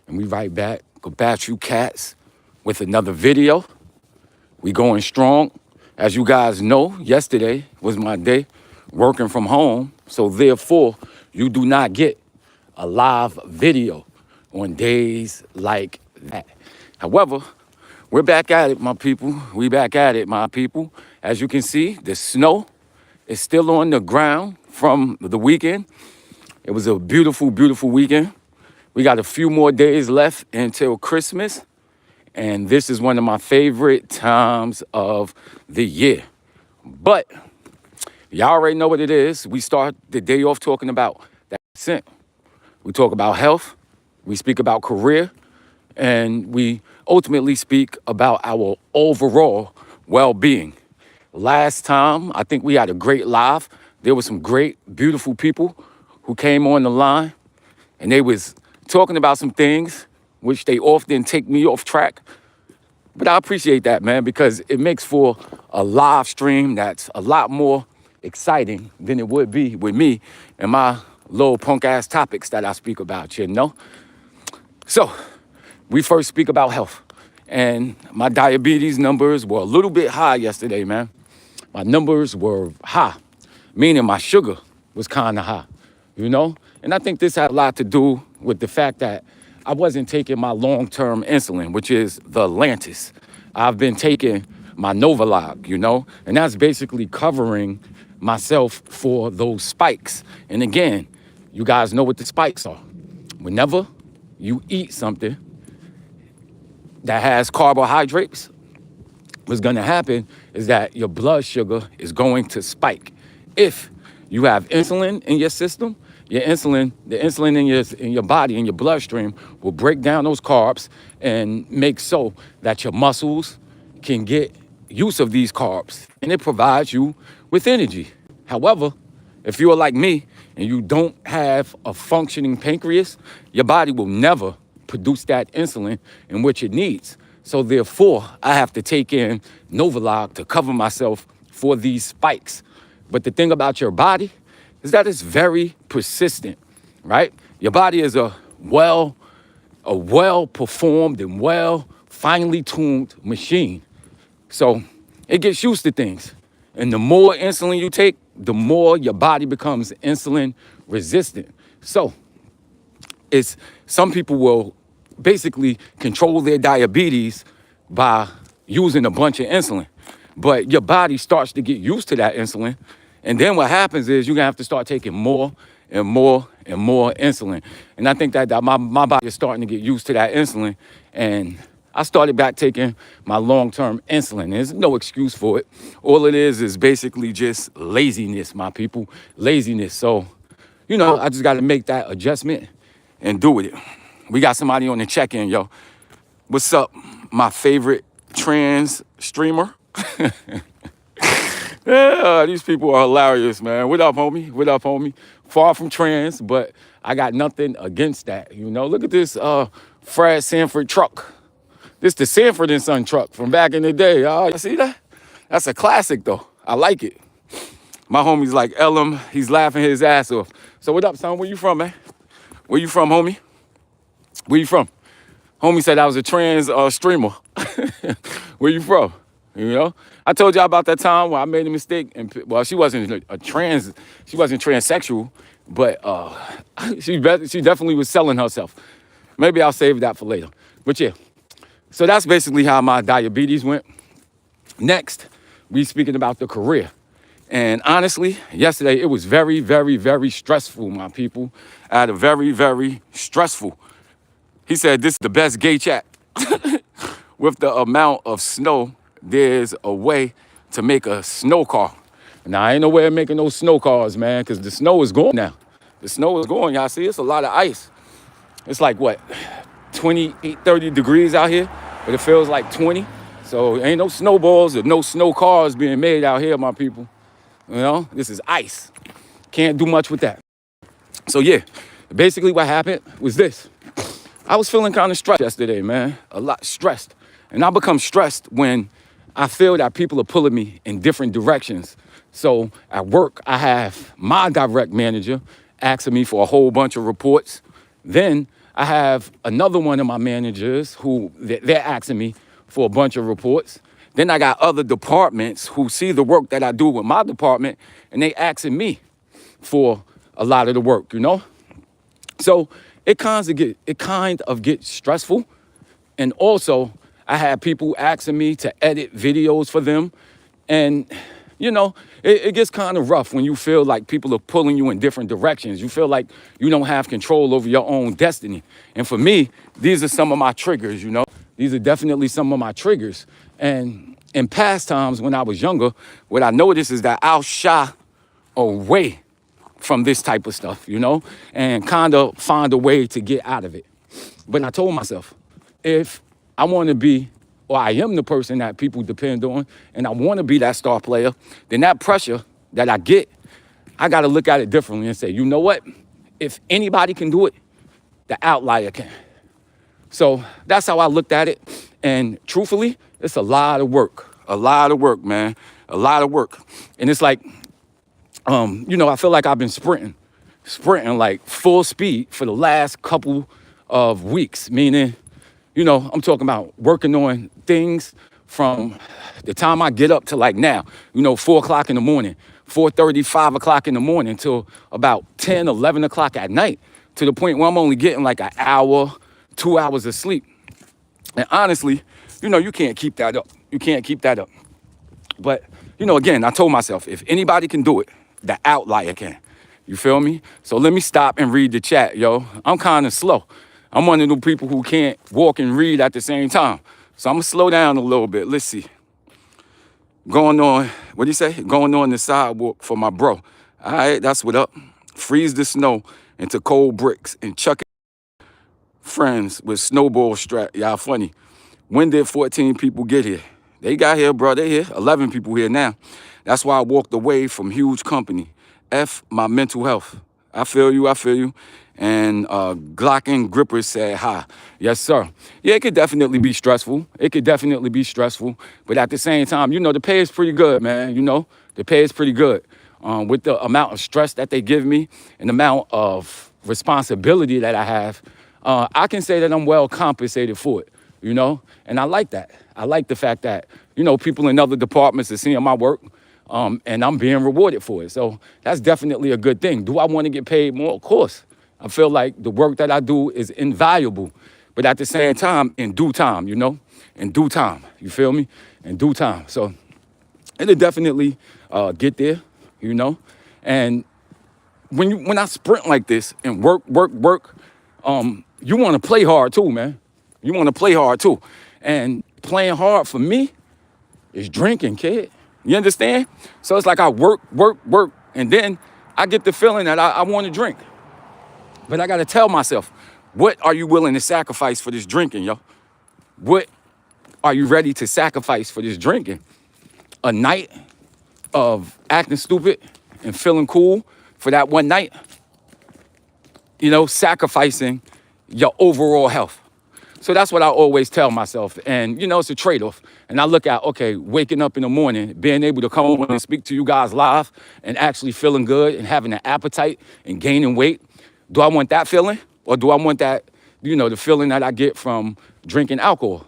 And we right back, go bash you cats with another video. We going strong. As you guys know, yesterday was my day working from home. So therefore, you do not get a live video on days like that. However, we're back at it, my people. We back at it, my people. As you can see, the snow is still on the ground from the weekend. It was a beautiful, beautiful weekend. We got a few more days left until Christmas. And this is one of my favorite times of the year. But y'all already know what it is. We start the day off talking about that scent. We talk about health. We speak about career. And we ultimately speak about our overall well-being. Last time, I think we had a great live. There were some great, beautiful people who came on the line. And they was talking about some things which they often take me off track. But I appreciate that, man, because it makes for a live stream that's a lot more exciting than it would be with me and my little punk ass topics that I speak about, you know? So we first speak about health. And my diabetes numbers were a little bit high yesterday, man. My numbers were high, meaning my sugar was kind of high, you know? And I think this had a lot to do with the fact that I wasn't taking my long-term insulin, which is the Lantus. I've been taking my Novolog, you know, and that's basically covering myself for those spikes. And again, you guys know what the spikes are. Whenever you eat something that has carbohydrates, what's gonna happen is that your blood sugar is going to spike. If you have insulin in your system, the insulin in your body, in your bloodstream, will break down those carbs and make so that your muscles can get use of these carbs, and it provides you with energy. However, if you're like me and you don't have a functioning pancreas, your body will never produce that insulin in which it needs. So therefore, I have to take in Novolog to cover myself for these spikes. But the thing about your body is that it's very persistent, right? Your body is a well-performed and finely tuned machine. So it gets used to things. And the more insulin you take, the more your body becomes insulin resistant. So some people will basically control their diabetes by using a bunch of insulin. But your body starts to get used to that insulin. And then what happens is you're gonna have to start taking more and more and more insulin. And I think that my body is starting to get used to that insulin. And I started back taking my long-term insulin. There's no excuse for it. All it is basically just laziness, my people, laziness. So, you know, I just gotta make that adjustment and do with it. We got somebody on the check-in, yo. What's up, my favorite trans streamer? Yeah, these people are hilarious, man. What up, homie? What up, homie? Far from trans, but I got nothing against that, you know? Look at this Fred Sanford truck. This the Sanford and Son truck from back in the day, y'all. You see that? That's a classic, though. I like it. My homie's like, Elam, he's laughing his ass off. So what up, son? Where you from, man? Where you from, homie? Where you from? Homie said I was a trans streamer. Where you from? You know? I told y'all about that time where I made a mistake. And well, she wasn't transsexual, but she definitely was selling herself. Maybe I'll save that for later. But yeah, so that's basically how my diabetes went. Next, we speaking about the career. And honestly, yesterday it was very, very, very stressful, my people. I had a very, very stressful. He said this is the best gay chat. With the amount of snow, there's a way to make a snow car. Now, I ain't no way of making no snow cars, man, because the snow is going now. The snow is going, y'all see, it's a lot of ice. It's like, what, 28, 30 degrees out here, but it feels like 20. So ain't no snowballs or no snow cars being made out here, my people. You know, this is ice. Can't do much with that. So yeah, basically what happened was this. I was feeling kind of stressed yesterday, man, a lot stressed. And I become stressed when I feel that people are pulling me in different directions. So at work, I have my direct manager asking me for a whole bunch of reports. Then I have another one of my managers who they're asking me for a bunch of reports. Then I got other departments who see the work that I do with my department and they asking me for a lot of the work, you know? So it kind of gets stressful. And also I had people asking me to edit videos for them. And you know, it gets kind of rough when you feel like people are pulling you in different directions. You feel like you don't have control over your own destiny. And for me, these are some of my triggers, you know? These are definitely some of my triggers. And in past times when I was younger, what I noticed is that I'll shy away from this type of stuff, you know, and kind of find a way to get out of it. But I told myself, if I want to be, or I am the person that people depend on, and I want to be that star player, then that pressure that I get, I got to look at it differently and say, you know what? If anybody can do it, the outlier can. So that's how I looked at it. And truthfully, it's a lot of work, man, a lot of work. And it's like, you know, I feel like I've been sprinting like full speed for the last couple of weeks, meaning, you know, I'm talking about working on things from the time I get up to like now, you know, 4 o'clock in the morning, 4:30, 5 o'clock in the morning till about 10, 11 o'clock at night, to the point where I'm only getting like an hour, 2 hours of sleep. And honestly, you know, you can't keep that up. You can't keep that up. But, you know, again, I told myself, if anybody can do it, the outlier can. You feel me? So let me stop and read the chat, yo. I'm kind of slow. I'm one of the people who can't walk and read at the same time. So I'm gonna slow down a little bit. Let's see. Going on, what do you say? Going on the sidewalk for my bro. All right, that's what up. Freeze the snow into cold bricks and chuck it. Friends with snowball strap. Y'all funny. When did 14 people get here? They got here, bro. They here. 11 people here now. That's why I walked away from huge company. F my mental health. I feel you. And Glocken Gripper said hi. Yes, sir. Yeah, it could definitely be stressful. But at the same time, you know, the pay is pretty good, man. You know, the pay is pretty good. With the amount of stress that they give me and the amount of responsibility that I have, I can say that I'm well compensated for it, you know? And I like that. I like the fact that, you know, people in other departments are seeing my work, and I'm being rewarded for it. So that's definitely a good thing. Do I want to get paid more? Of course. I feel like the work that I do is invaluable, but at the same time, in due time, you know, in due time, you feel me? In due time. So it'll definitely get there, you know? And when I sprint like this and work, you want to play hard too, man. You want to play hard too. And playing hard for me is drinking, kid. You understand? So it's like I work, and then I get the feeling that I want to drink. But I got to tell myself, what are you willing to sacrifice for this drinking, yo? What are you ready to sacrifice for this drinking? A night of acting stupid and feeling cool for that one night? You know, sacrificing your overall health. So that's what I always tell myself. And, you know, it's a trade-off. And I look at, okay, waking up in the morning, being able to come on and speak to you guys live and actually feeling good and having an appetite and gaining weight. Do I want that feeling? Or do I want that, you know, the feeling that I get from drinking alcohol?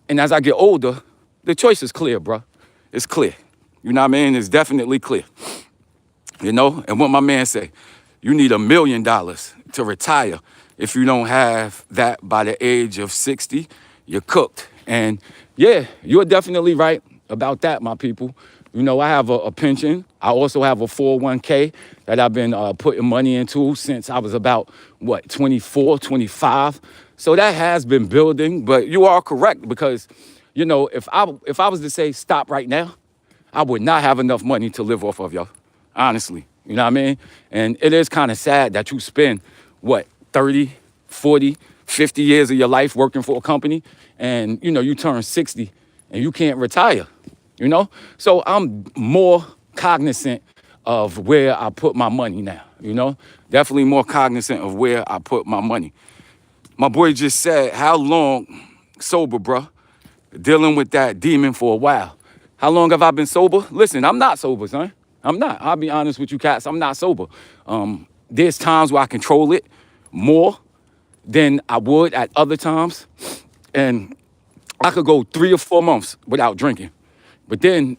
And as I get older, the choice is clear, bro. It's clear. You know what I mean? It's definitely clear. You know? And what my man say, you need $1 million to retire. If you don't have that by the age of 60, you're cooked. And yeah, you're definitely right about that, my people. You know, I have a pension. I also have a 401k that I've been putting money into since I was about, 24, 25. So that has been building, but you are correct because, you know, if I was to say stop right now, I would not have enough money to live off of, y'all, honestly. You know what I mean? And it is kind of sad that you spend, 30, 40, 50 years of your life working for a company and, you know, you turn 60 and you can't retire, you know? So I'm more cognizant of where I put my money now, you know? Definitely more cognizant of where I put my money. My boy just said, how long sober, bro? Dealing with that demon for a while. How long have I been sober? Listen, I'm not sober, son. I'm not. I'll be honest with you, cats. I'm not sober. There's times where I control it more, than I would at other times. And I could go 3 or 4 months without drinking. But then,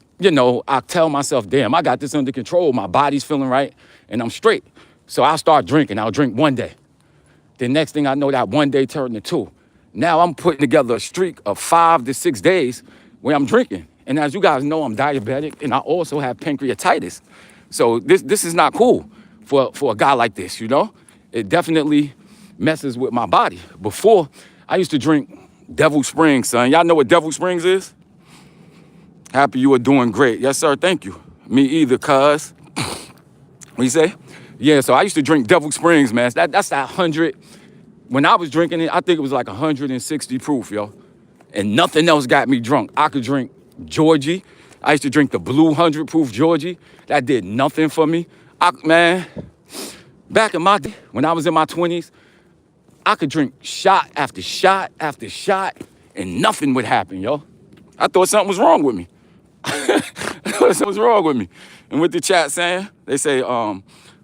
I tell myself, damn, I got this under control. My body's feeling right and I'm straight. So I'll start drinking. I'll drink one day. The next thing I know, that one day turned to 2. Now I'm putting together a streak of 5 to 6 days where I'm drinking. And as you guys know, I'm diabetic and I also have pancreatitis. So this is not cool for a guy like this, It definitely messes with my body. Before, I used to drink Devil Springs, son. Y'all know what Devil Springs is? Happy you are doing great. Yes, sir, thank you. Me either, cuz. What you say? Yeah, so I used to drink Devil Springs, man. That's that 100. When I was drinking it, I think it was like 160 proof, yo. And nothing else got me drunk. I could drink Georgie. I used to drink the blue 100 proof Georgie. That did nothing for me. Man, back in my day, when I was in my 20s, I could drink shot after shot after shot and nothing would happen, yo. I thought something was wrong with me. I thought something was wrong with me. And with the chat saying, they say,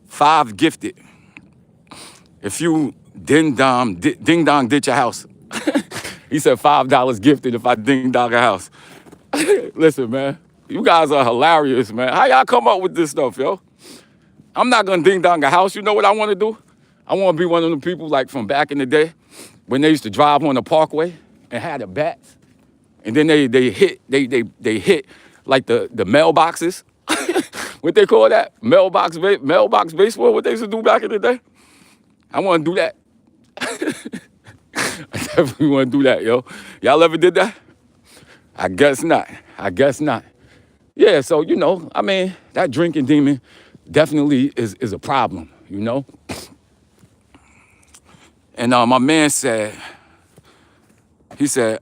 5 gifted. If you ding dong did your house. He said $5 gifted if I ding dong a house. Listen, man, you guys are hilarious, man. How y'all come up with this stuff, yo? I'm not gonna ding dong a house. You know what I want to do? I want to be one of the people like from back in the day when they used to drive on the parkway and had the bats, and then they hit like the mailboxes. What they call that? Mailbox baseball. What they used to do back in the day. I want to do that. I definitely want to do that, yo. Y'all ever did that? I guess not. Yeah, so, that drinking demon definitely is a problem, And my man said,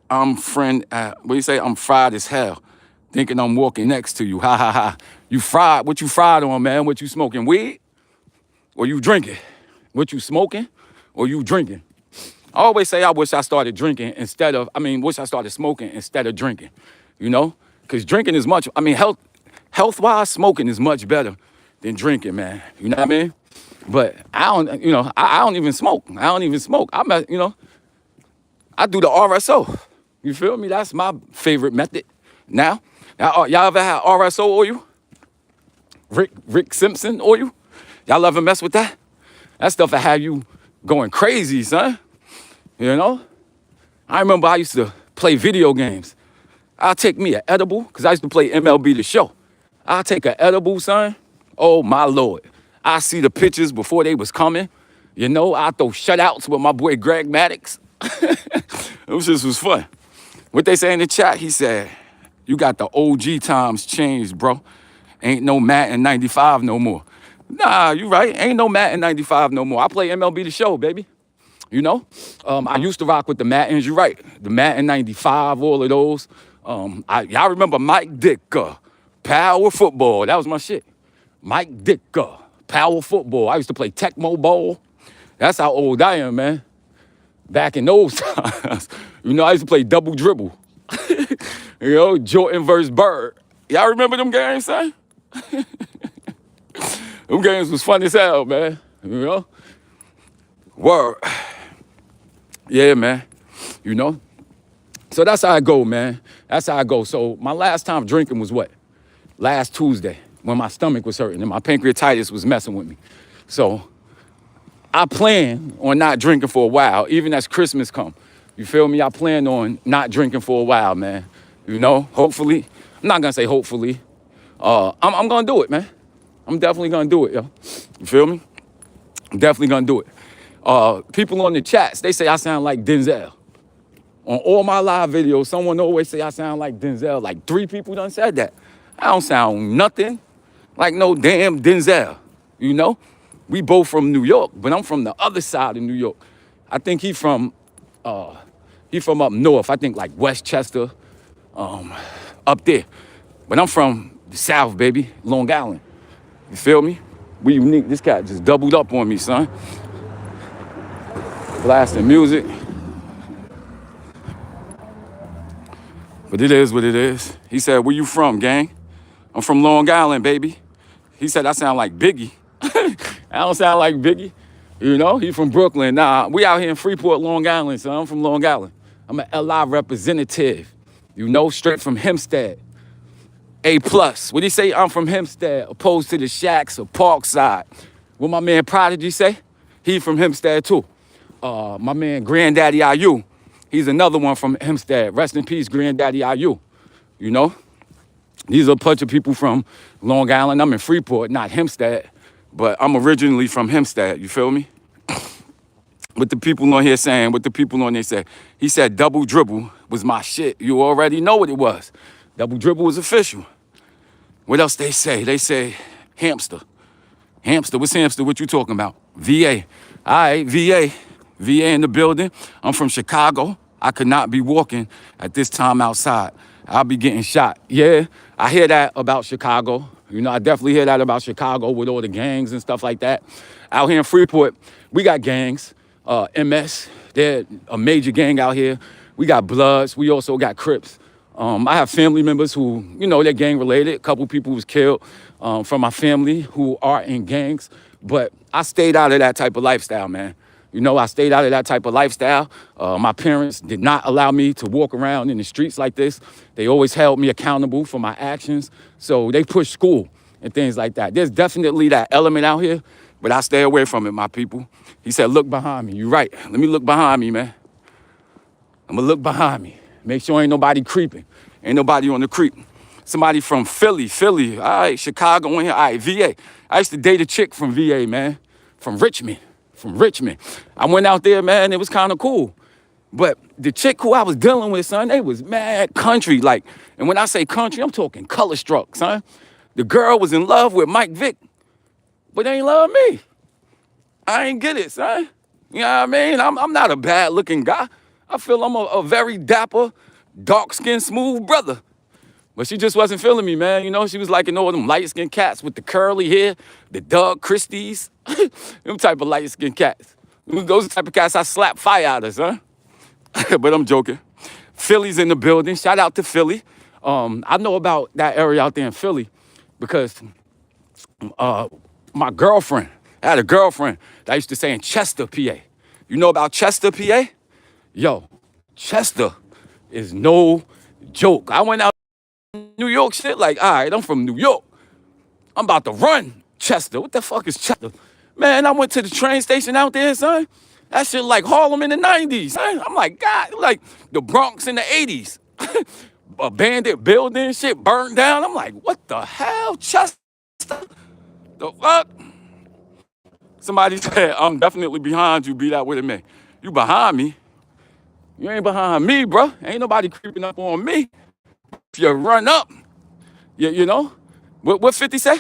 I'm fried as hell, thinking I'm walking next to you. Ha, ha, ha. You fried? What you fried on, man? What you smoking, weed? Or you drinking? What you smoking? Or you drinking? I always say I wish I started smoking instead of drinking, Because drinking is much, health-wise, smoking is much better than drinking, man. You know what I mean? But I don't even smoke. I do the RSO. You feel me? That's my favorite method. Now y'all ever had RSO oil? Rick Simpson oil? Y'all ever mess with that? That stuff will have you going crazy, son. I remember I used to play video games. I'll take me an edible, because I used to play MLB The Show. I'll take an edible, son. Oh, my Lord. I see the pictures before they was coming. I throw shutouts with my boy Greg Maddux. It just was fun. What they say in the chat, he said, you got the OG times changed, bro. Ain't no Madden 95 no more. Nah, you right. Ain't no Madden 95 no more. I play MLB The Show, baby. I used to rock with the Maddens. You're right. The Madden 95, all of those. Y'all remember Mike Ditka, Power Football. That was my shit. Mike Ditka, Power Football. I used to play Tecmo Bowl. That's how old I am, man. Back in those times. I used to play Double Dribble. Jordan versus Bird. Y'all remember them games, son? Them games was fun as hell, man. Word. Yeah, man. So that's how I go, man. That's how I go. So my last time drinking was what? Last Tuesday, when my stomach was hurting and my pancreatitis was messing with me. So I plan on not drinking for a while, even as Christmas come. You feel me? I plan on not drinking for a while, man. Hopefully. I'm not gonna say hopefully. I'm gonna do it, man. I'm definitely gonna do it, yo. You feel me? I'm definitely gonna do it. People on the chats, they say I sound like Denzel. On all my live videos, someone always say I sound like Denzel. Like 3 people done said that. I don't sound nothing like no damn Denzel. We both from New York, but I'm from the other side of New York. I think he from up north. I think like Westchester, up there. But I'm from the South, baby, Long Island. You feel me? We unique. This cat just doubled up on me, son. Blasting music. But it is what it is. He said, where you from, gang? I'm from Long Island, baby. He said, I sound like Biggie. I don't sound like Biggie. You know, he from Brooklyn. Nah, we out here in Freeport, Long Island, so I'm from Long Island. I'm an LI representative. You know, straight from Hempstead. A plus. What do you say? I'm from Hempstead, opposed to the Shacks or Parkside. What my man Prodigy say? He from Hempstead too. My man Granddaddy IU. He's another one from Hempstead. Rest in peace, Granddaddy IU. You know? These are a bunch of people from Long Island. I'm in Freeport, not Hempstead. But I'm originally from Hempstead, you feel me? What the people on here saying, what the people on there say. He said double dribble was my shit. You already know what it was. Double dribble was official. What else they say? They say hamster. Hamster, what's hamster? What you talking about? VA. All right, VA. VA in the building. I'm from Chicago. I could not be walking at this time outside. I'll be getting shot. Yeah, I hear that about Chicago. You know, I definitely hear that about Chicago with all the gangs and stuff like that. Out here in Freeport, we got gangs. MS, they're a major gang out here. We got Bloods. We also got Crips. I have family members who, you know, they're gang related. A couple people was killed from my family who are in gangs. But I stayed out of that type of lifestyle, man. You know, I stayed out of that type of lifestyle. My parents did not allow me to walk around in the streets like this. They always held me accountable for my actions. So they pushed school and things like that. There's definitely that element out here, but I stay away from it, my people. He said, look behind me. You're right. Let me look behind me, man. I'm gonna look behind me. Make sure ain't nobody creeping. Ain't nobody on the creep. Somebody from Philly. All right, Chicago in here. All right, VA. I used to date a chick from VA, man. From Richmond. I went out there, man. It was kind of cool. But the chick who I was dealing with, son, they was mad country. Like, and when I say country, I'm talking color struck, son. The girl was in love with Mike Vick, but they ain't love me. I ain't get it, son. You know what I mean? I'm not a bad looking guy. I feel I'm a very dapper, dark-skinned, smooth brother. But she just wasn't feeling me, man. You know, she was liking all them light-skinned cats with the curly hair, the Doug Christies, them type of light-skinned cats. Those type of cats I slap fire out of, son. But I'm joking. Philly's in the building. Shout out to Philly. I know about that area out there in Philly because my girlfriend, I had a girlfriend that I used to stay in Chester, PA. You know about Chester, PA? Yo, Chester is no joke. I went out New York shit like, all right, I'm from New York. I'm about to run Chester. What the fuck is Chester? Man, I went to the train station out there, son. That shit like Harlem in the 90s, son. I'm like, God, like the Bronx in the 80s. Abandoned building, shit burned down. I'm like, what the hell, Chester? The fuck? Somebody said, I'm definitely behind you, be that with it, man. You behind me? You ain't behind me, bro. Ain't nobody creeping up on me. If you run up, you know? What 50 say?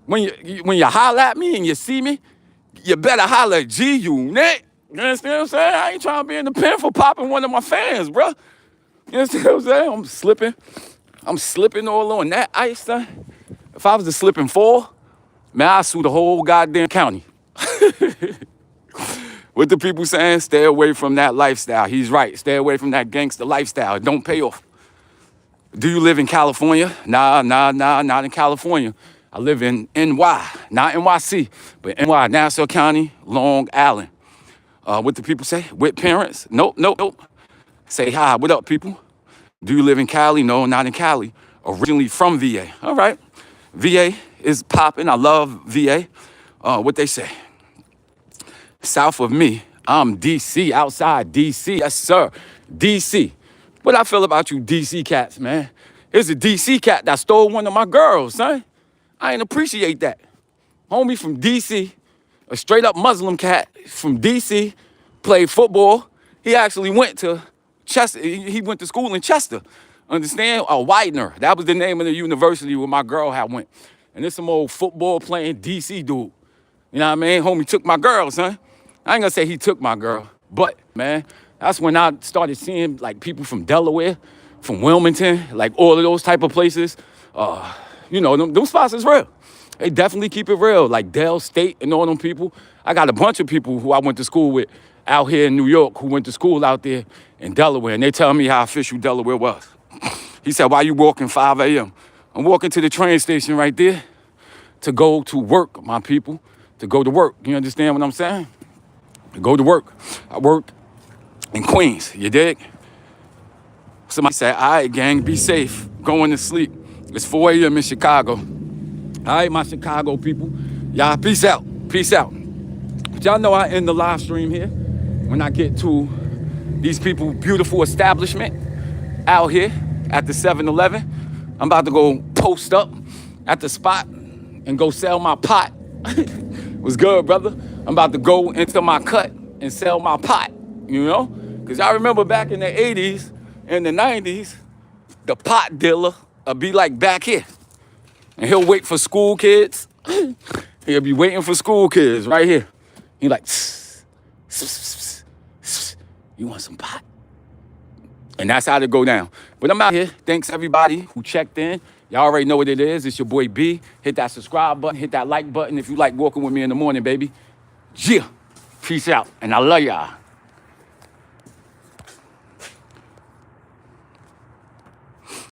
When you holler at me and you see me, you better holler at G-Unit. You understand what I'm saying? I ain't trying to be in the pen for popping one of my fans, bro. You understand what I'm saying? I'm slipping all on that ice, son. If I was to slip and fall, man, I'd sue the whole goddamn county. What the people saying? Stay away from that lifestyle. He's right. Stay away from that gangster lifestyle. It don't pay off. Do you live in California? Nah, not in California. I live in NY, not NYC, but NY, Nassau County, Long Island. What the people say? With parents? Nope. Say hi. What up, people? Do you live in Cali? No, not in Cali. Originally from VA. All right. VA is popping. I love VA. What they say? South of me, I'm DC, outside DC. Yes, sir. DC. What I feel about you DC cats, man? Here's a DC cat that stole one of my girls, son. I ain't appreciate that. Homie from DC, a straight up Muslim cat from DC, played football. He actually went to Chester. He went to school in Chester. Understand? Widener. That was the name of the university where my girl had went. And this some old football playing DC dude. You know what I mean? Homie took my girl, son. I ain't gonna say he took my girl, but man, that's when I started seeing like people from Delaware, from Wilmington, like all of those type of places. You know, them spots is real. They definitely keep it real, like Dell State and all them people. I got a bunch of people who I went to school with out here in New York who went to school out there in Delaware, and they tell me how official Delaware was. He said, why you walking 5 a.m.? I'm walking to the train station right there to go to work, my people. to go to work. You understand what I'm saying? To go to work. I work in Queens, you dig? Somebody said, all right, gang, be safe. Going to sleep. It's 4 a.m. in Chicago. All right, my Chicago people. Y'all, peace out. Peace out. But y'all know I end the live stream here when I get to these people's beautiful establishment out here at the 7-Eleven. I'm about to go post up at the spot and go sell my pot. What's good, brother? I'm about to go into my cut and sell my pot, you know? Because I remember back in the 80s and the 90s, the pot dealer would be like back here. And he'll wait for school kids. He'll be waiting for school kids right here. He like, you want some pot? And that's how to go down. But I'm out here. Thanks everybody who checked in. Y'all already know what it is. It's your boy B. Hit that subscribe button. Hit that like button if you like walking with me in the morning, baby. Yeah. Peace out. And I love y'all.